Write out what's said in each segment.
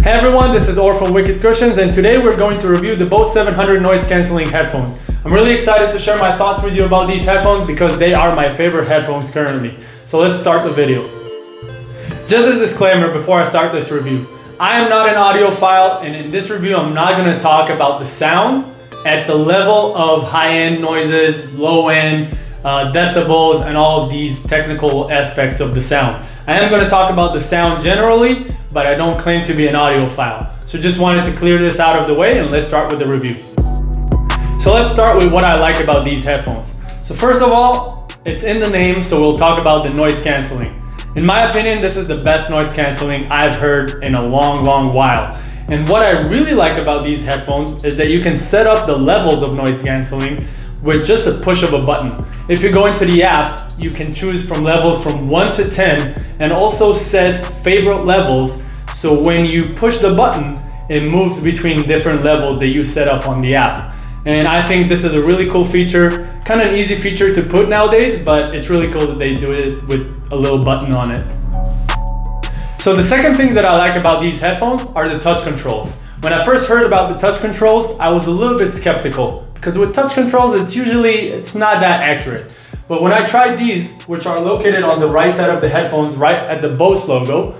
Hey everyone, this is Or from Wicked Cushions, and today we're going to review the Bose 700 noise cancelling headphones. I'm really excited to share my thoughts with you about these headphones because they are my favorite headphones currently. So let's start the video. Just a disclaimer before I start this review. I am not an audiophile, and in this review I'm not going to talk about the sound at the level of high-end noises, low-end, decibels, and all of these technical aspects of the sound. I am going to talk about the sound generally, but I don't claim to be an audiophile. So just wanted to clear this out of the way, and let's start with the review. So let's start with what I like about these headphones. So first of all, it's in the name, so we'll talk about the noise canceling. In my opinion, this is the best noise canceling I've heard in a long while. And what I really like about these headphones is that you can set up the levels of noise canceling with just a push of a button. If you go into the app, you can choose from levels from 1 to 10 and also set favorite levels. So when you push the button, it moves between different levels that you set up on the app. And I think this is a really cool feature, kind of an easy feature to put nowadays, but it's really cool that they do it with a little button on it. So the second thing that I like about these headphones are the touch controls. When I first heard about the touch controls, I was a little bit skeptical because with touch controls, it's not that accurate. But when I tried these, which are located on the right side of the headphones, right at the Bose logo,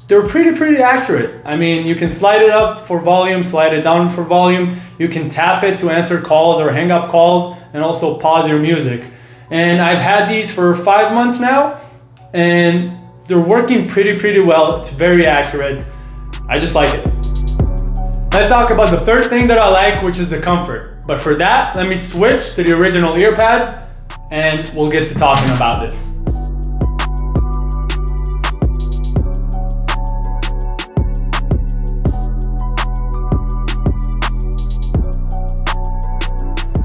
they're pretty accurate. I mean, you can slide it up for volume, slide it down for volume. You can tap it to answer calls or hang up calls and also pause your music. And I've had these for 5 months now, and they're working pretty well. It's very accurate. I just like it. Let's talk about the third thing that I like, which is the comfort. But for that, let me switch to the original earpads and we'll get to talking about this.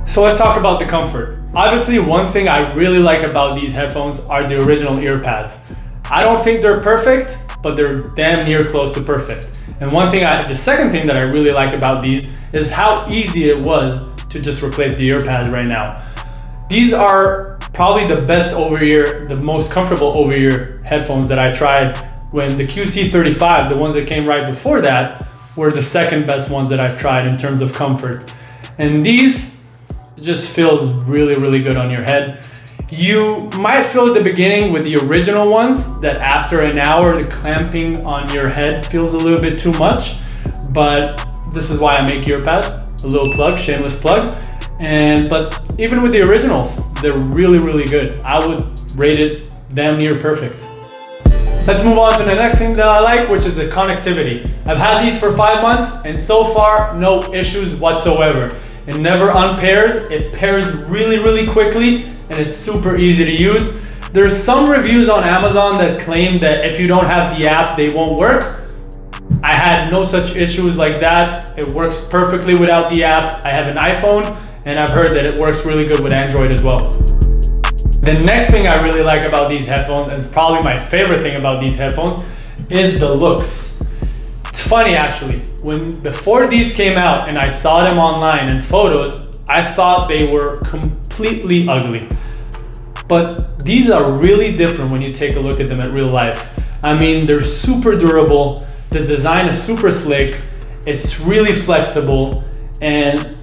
So let's talk about the comfort. Obviously, one thing I really like about these headphones are the original earpads. I don't think they're perfect, but they're damn near close to perfect. And the second thing that I really like about these is how easy it was to just replace the earpads right now. These are probably the best over-ear, the most comfortable over-ear headphones that I tried, when the QC35, the ones that came right before that, were the second best ones that I've tried in terms of comfort. And these just feels really good on your head. You might feel at the beginning with the original ones that after an hour, the clamping on your head feels a little bit too much, but this is why I make earpads. A little plug, shameless plug. But even with the originals, they're really good. I would rate it damn near perfect. Let's move on to the next thing that I like, which is the connectivity. I've had these for 5 months, and so far, no issues whatsoever. It never unpairs. It pairs really quickly, and it's super easy to use. There's some reviews on Amazon that claim that if you don't have the app, they won't work. I had no such issues like that. It works perfectly without the app. I have an iPhone, and I've heard that it works really good with Android as well. The next thing I really like about these headphones, and probably my favorite thing about these headphones, is the looks. It's funny actually, before these came out and I saw them online in photos, I thought they were completely ugly. But these are really different when you take a look at them in real life. I mean, they're super durable. The design is super slick. It's really flexible, and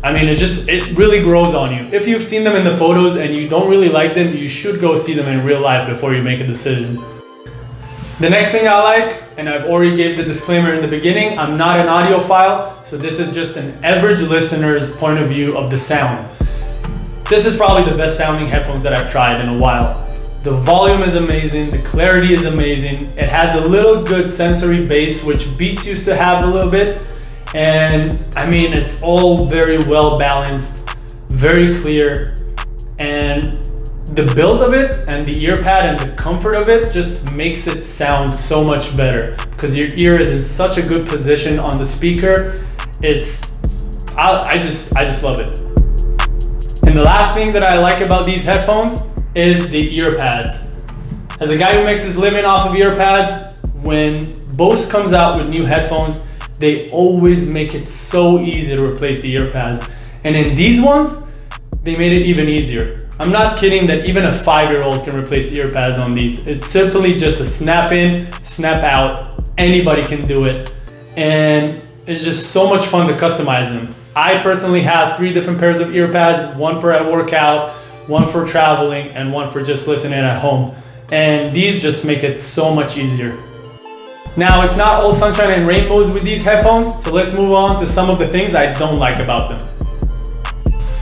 I mean, it really grows on you. If you've seen them in the photos and you don't really like them, you should go see them in real life before you make a decision. The next thing I like, and I've already gave the disclaimer in the beginning, I'm not an audiophile, so this is just an average listener's point of view of the sound. This is probably the best sounding headphones that I've tried in a while. The volume is amazing, the clarity is amazing. It has a little good sensory bass, which Beats used to have a little bit. And I mean, it's all very well balanced, very clear. And the build of it and the earpad and the comfort of it just makes it sound so much better because your ear is in such a good position on the speaker. I just love it. And the last thing that I like about these headphones is the earpads. As a guy who makes his living off of earpads, when Bose comes out with new headphones, they always make it so easy to replace the earpads. And in these ones, they made it even easier. I'm not kidding that even a 5-year-old can replace earpads on these. It's simply just a snap in, snap out. Anybody can do it. And it's just so much fun to customize them. I personally have 3 different pairs of earpads, one for a workout, one for traveling, and one for just listening at home. And these just make it so much easier. Now, it's not all sunshine and rainbows with these headphones, so let's move on to some of the things I don't like about them.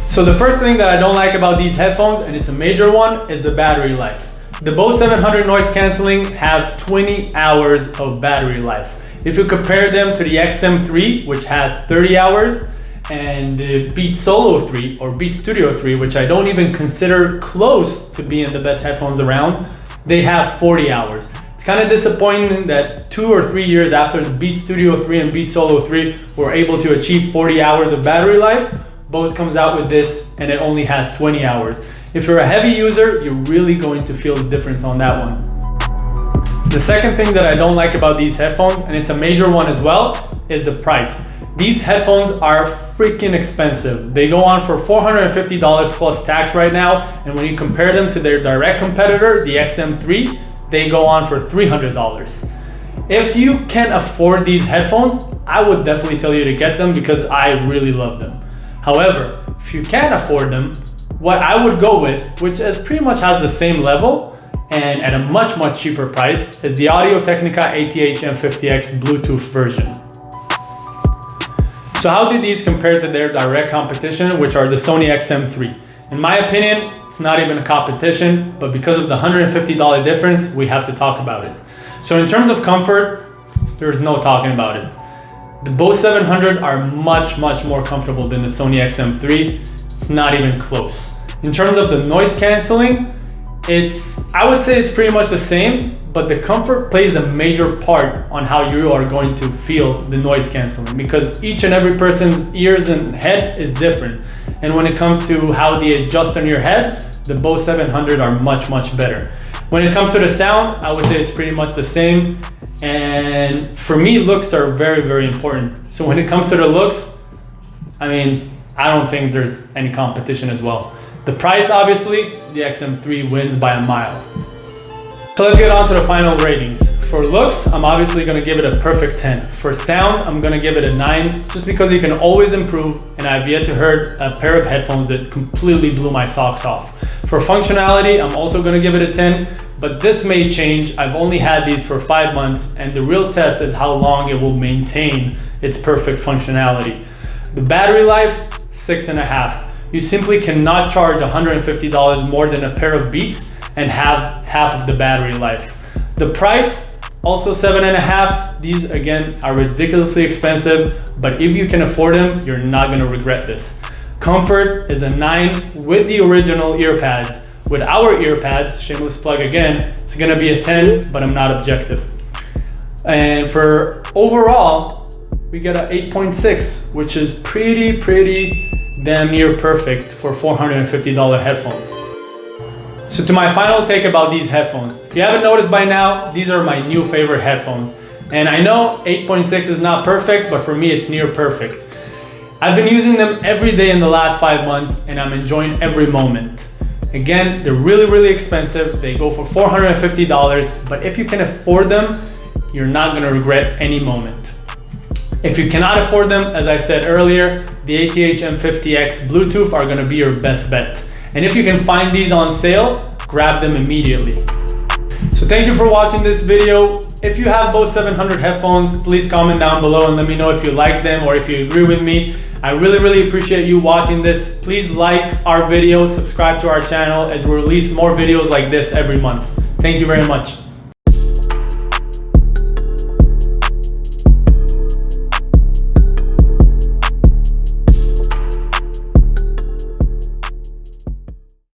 So the first thing that I don't like about these headphones, and it's a major one, is the battery life. The Bose 700 noise canceling have 20 hours of battery life. If you compare them to the XM3, which has 30 hours, and the Beats Solo 3 or Beats Studio 3, which I don't even consider close to being the best headphones around, they have 40 hours. It's kind of disappointing that 2 or 3 years after the Beats Studio 3 and Beats Solo 3 were able to achieve 40 hours of battery life, Bose comes out with this and it only has 20 hours. If you're a heavy user, you're really going to feel the difference on that one. The second thing that I don't like about these headphones, and it's a major one as well, is the price. These headphones are freaking expensive. They go on for $450 plus tax right now, and when you compare them to their direct competitor, the XM3, they go on for $300. If you can afford these headphones, I would definitely tell you to get them because I really love them. However, if you can't afford them, what I would go with, which is pretty much has the same level and at a much cheaper price, is the Audio-Technica ATH M50X Bluetooth version. So how do these compare to their direct competition, which are the Sony XM3? In my opinion, it's not even a competition, but because of the $150 difference, we have to talk about it. So in terms of comfort, there's no talking about it. The Bose 700 are much more comfortable than the Sony XM3. It's not even close. In terms of the noise canceling, I would say it's pretty much the same, but the comfort plays a major part on how you are going to feel the noise canceling, because each and every person's ears and head is different. And when it comes to how they adjust on your head, the Bose 700 are much better. When it comes to the sound, I would say it's pretty much the same. And for me, looks are very important. So when it comes to the looks, I mean, I don't think there's any competition as well. The price, obviously, the XM3 wins by a mile. So let's get on to the final ratings. For looks, I'm obviously gonna give it a perfect 10. For sound, I'm gonna give it a 9, just because you can always improve, and I've yet to hear a pair of headphones that completely blew my socks off. For functionality, I'm also gonna give it a 10, but this may change. I've only had these for 5 months, and the real test is how long it will maintain its perfect functionality. The battery life, 6.5. You simply cannot charge $150 more than a pair of Beats and have half of the battery life. The price, also 7.5. These again are ridiculously expensive, but if you can afford them, you're not gonna regret this. Comfort is a 9 with the original earpads. With our earpads, shameless plug again, it's gonna be a 10, but I'm not objective. And for overall, we get an 8.6, which is pretty damn near perfect for $450 headphones. So to my final take about these headphones, if you haven't noticed by now, these are my new favorite headphones. And I know 8.6 is not perfect, but for me it's near perfect. I've been using them every day in the last 5 months and I'm enjoying every moment. Again, they're really expensive. They go for $450, but if you can afford them, you're not gonna regret any moment. If you cannot afford them, as I said earlier, the ATH M50X Bluetooth are gonna be your best bet. And if you can find these on sale, grab them immediately. So thank you for watching this video. If you have Bose 700 headphones, please comment down below and let me know if you like them or if you agree with me. I really appreciate you watching this. Please like our video, subscribe to our channel as we release more videos like this every month. Thank you very much.